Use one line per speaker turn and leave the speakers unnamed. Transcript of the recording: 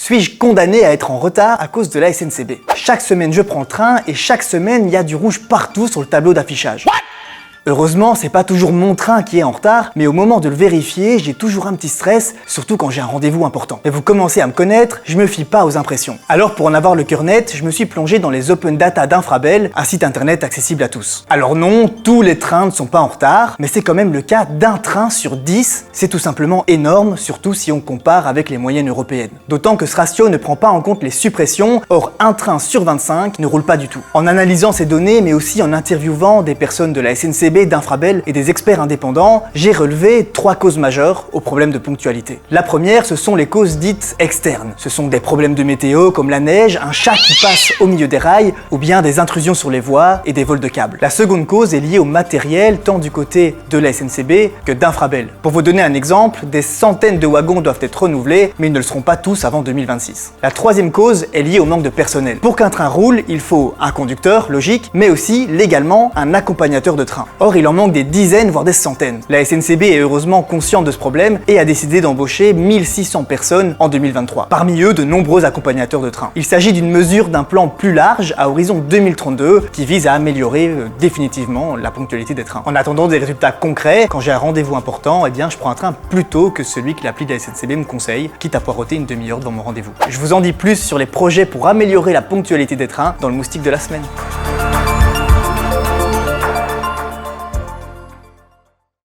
Suis-je condamné à être en retard à cause de la SNCB? Chaque semaine je prends le train et chaque semaine il y a du rouge partout sur le tableau d'affichage. Heureusement, c'est pas toujours mon train qui est en retard, mais au moment de le vérifier, j'ai toujours un petit stress, surtout quand j'ai un rendez-vous important. Mais vous commencez à me connaître, je me fie pas aux impressions. Alors pour en avoir le cœur net, je me suis plongé dans les open data d'Infrabel, un site internet accessible à tous. Alors non, tous les trains ne sont pas en retard, mais c'est quand même le cas d'un train sur 10. C'est tout simplement énorme, surtout si on compare avec les moyennes européennes. D'autant que ce ratio ne prend pas en compte les suppressions, or un train sur 25 ne roule pas du tout. En analysant ces données, mais aussi en interviewant des personnes de la SNCB, d'Infrabel et des experts indépendants, j'ai relevé 3 causes majeures aux problèmes de ponctualité. La première, ce sont les causes dites externes. Ce sont des problèmes de météo comme la neige, un chat qui passe au milieu des rails, ou bien des intrusions sur les voies et des vols de câbles. La seconde cause est liée au matériel, tant du côté de la SNCB que d'Infrabel. Pour vous donner un exemple, des centaines de wagons doivent être renouvelés, mais ils ne le seront pas tous avant 2026. La troisième cause est liée au manque de personnel. Pour qu'un train roule, il faut un conducteur, logique, mais aussi, légalement, un accompagnateur de train. Or, il en manque des dizaines, voire des centaines. La SNCB est heureusement consciente de ce problème et a décidé d'embaucher 1600 personnes en 2023. Parmi eux, de nombreux accompagnateurs de train. Il s'agit d'une mesure d'un plan plus large à horizon 2032 qui vise à améliorer définitivement la ponctualité des trains. En attendant des résultats concrets, quand j'ai un rendez-vous important, eh bien, je prends un train plus tôt que celui que l'appli de la SNCB me conseille, quitte à poireauter une demi-heure devant mon rendez-vous. Je vous en dis plus sur les projets pour améliorer la ponctualité des trains dans le moustique de la semaine.